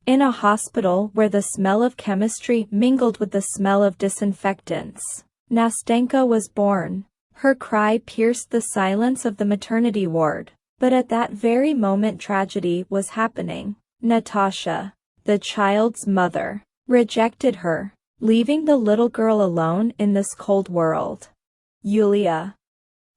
in a hospital where the smell of chemistry mingled with the smell of disinfectants, Nastenka was born. Her cry pierced the silence of the maternity ward. But at that very moment tragedy was happening. Natasha, the child's mother, rejected her, leaving the little girl alone in this cold world. Yulia,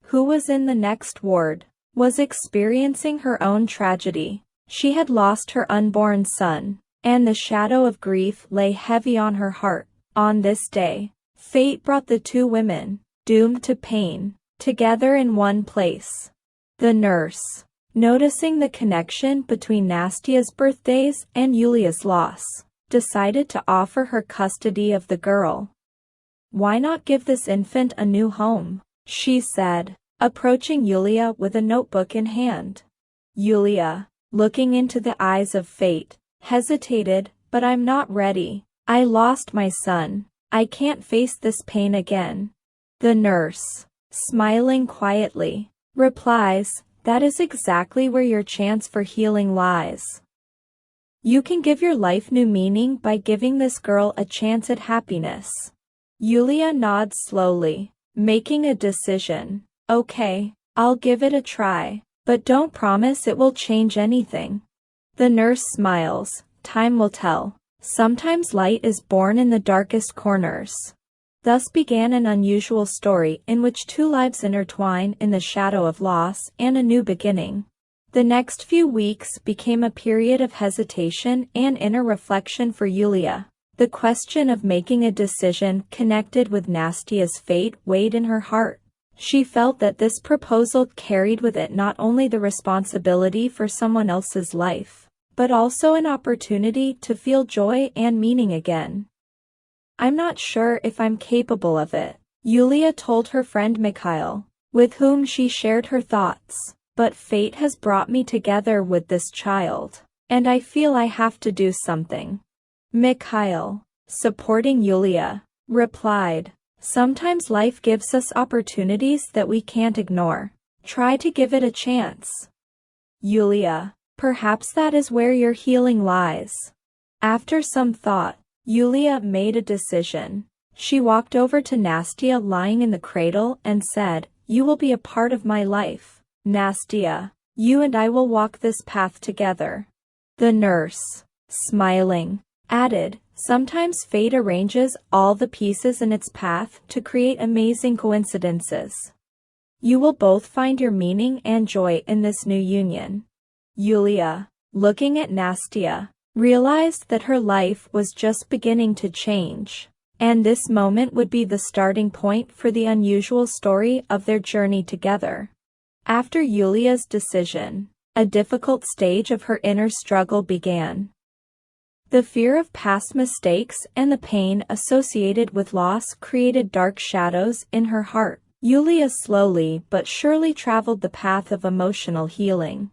who was in the next ward, was experiencing her own tragedy. She had lost her unborn son, and the shadow of grief lay heavy on her heart. On this day, fate brought the two women, doomed to pain, together in one place. The nurse, noticing the connection between Nastia's birthdays and Yulia's loss, decided to offer her custody of the girl. "Why not give this infant a new home?" she said, approaching Yulia with a notebook in hand. Yulia, looking into the eyes of fate, hesitated, "But I'm not ready. I lost my son. I can't face this pain again." The nurse, smiling quietly, replies, "That is exactly where your chance for healing lies. You can give your life new meaning by giving this girl a chance at happiness." Yulia nods slowly, making a decision. "Okay, I'll give it a try, but don't promise it will change anything." The nurse smiles. "Time will tell. Sometimes light is born in the darkest corners." Thus began an unusual story in which two lives intertwine in the shadow of loss and a new beginning. The next few weeks became a period of hesitation and inner reflection for Yulia. The question of making a decision connected with Nastia's fate weighed in her heart. She felt that this proposal carried with it not only the responsibility for someone else's life, but also an opportunity to feel joy and meaning again. "I'm not sure if I'm capable of it," Yulia told her friend Mikhail, with whom she shared her thoughts. "But fate has brought me together with this child, and I feel I have to do something." Mikhail, supporting Yulia, replied, "Sometimes life gives us opportunities that we can't ignore. Try to give it a chance." Yulia, perhaps that is where your healing lies. After some thought, Yulia made a decision. She walked over to Nastia lying in the cradle and said, "You will be a part of my life. Nastia, you and I will walk this path together." The nurse, smiling, added, "Sometimes fate arranges all the pieces in its path to create amazing coincidences. You will both find your meaning and joy in this new union." Yulia, looking at Nastia, realized that her life was just beginning to change, and this moment would be the starting point for the unusual story of their journey together. After Yulia's decision, a difficult stage of her inner struggle began. The fear of past mistakes and the pain associated with loss created dark shadows in her heart. Yulia slowly but surely traveled the path of emotional healing.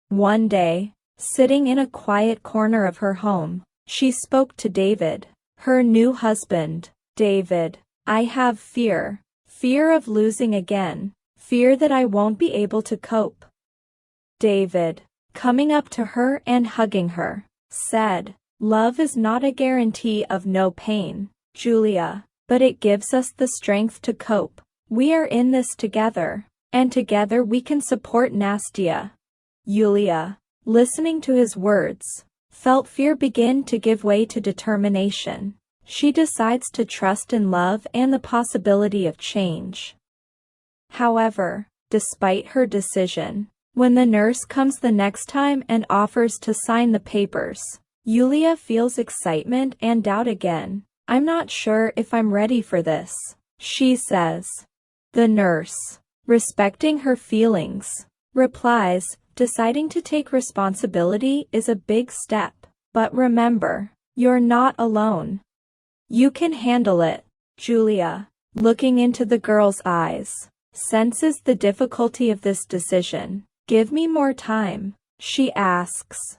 One day, sitting in a quiet corner of her home, she spoke to David, her new husband. "David, I have fear. Fear of losing again. Fear that I won't be able to cope." David, coming up to her and hugging her, said, "Love is not a guarantee of no pain, Julia, but it gives us the strength to cope. We are in this together, and together we can support Nastia." Yulia, listening to his words, felt fear begin to give way to determination. She decides to trust in love and the possibility of change. However, despite her decision, when the nurse comes the next time and offers to sign the papers, Yulia feels excitement and doubt again. "I'm not sure if I'm ready for this," she says. The nurse, respecting her feelings, replies, "Deciding to take responsibility is a big step, but remember, you're not alone. You can handle it." Julia, looking into the girl's eyes, senses the difficulty of this decision. "Give me more time," she asks.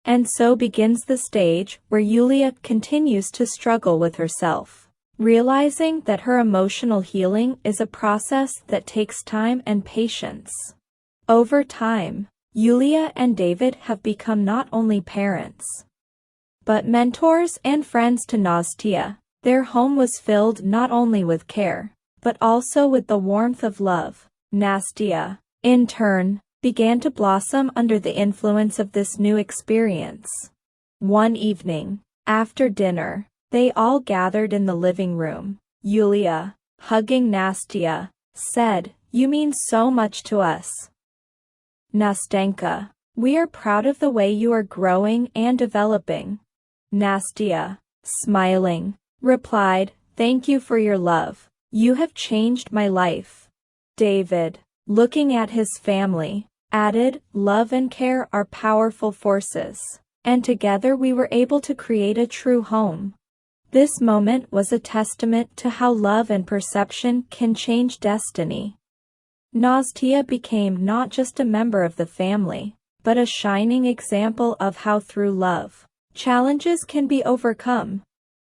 And so begins the stage where Yulia continues to struggle with herself, realizing that her emotional healing is a process that takes time and patience. Over time, Yulia and David have become not only parents, but mentors and friends to Nastia. Their home was filled not only with care, but also with the warmth of love. Nastia, in turn, began to blossom under the influence of this new experience. One evening, after dinner, they all gathered in the living room. Yulia, hugging Nastia, said, "You mean so much to us, Nastenka. We are proud of the way you are growing and developing." Nastia, smiling, replied, "Thank you for your love. You have changed my life." David, looking at his family, added, "Love and care are powerful forces, and together we were able to create a true home." This moment was a testament to how love and perception can change destiny. Nastia became not just a member of the family, but a shining example of how through love, challenges can be overcome.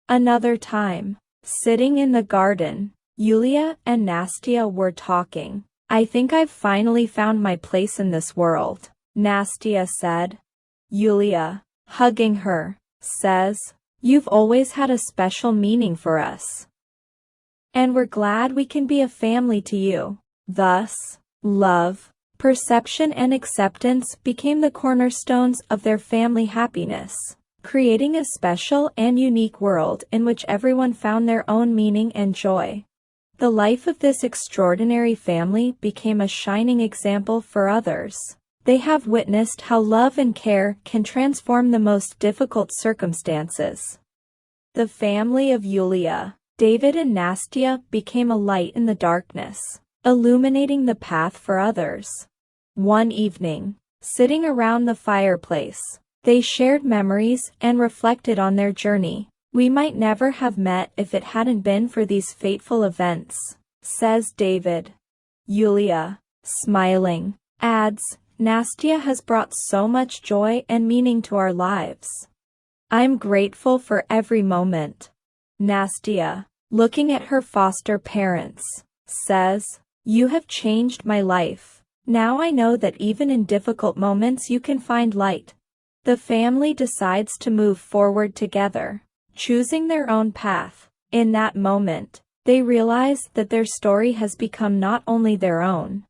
Another time, sitting in the garden, Yulia and Nastia were talking. "I think I've finally found my place in this world," Nastia said. Yulia, hugging her, says, "You've always had a special meaning for us, and we're glad we can be a family to you." Thus, love, perception and acceptance became the cornerstones of their family happiness, creating a special and unique world in which everyone found their own meaning and joy. The life of this extraordinary family became a shining example for others. They have witnessed how love and care can transform the most difficult circumstances. The family of Yulia, David and Nastia became a light in the darkness, illuminating the path for others. One evening, sitting around the fireplace, they shared memories and reflected on their journey. "We might never have met if it hadn't been for these fateful events," says David. Yulia, smiling, adds, "Nastia has brought so much joy and meaning to our lives. I'm grateful for every moment." Nastia, looking at her foster parents, says, "You have changed my life. Now I know that even in difficult moments you can find light." The family decides to move forward together, choosing their own path. In that moment, they realize that their story has become not only their own,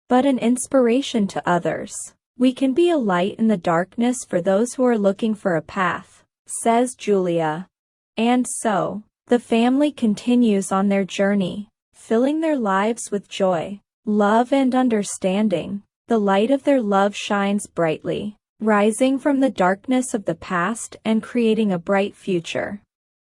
but an inspiration to others. "We can be a light in the darkness for those who are looking for a path," says Julia. And so, the family continues on their journey, filling their lives with joy, love and understanding. The light of their love shines brightly, rising from the darkness of the past and creating a bright future.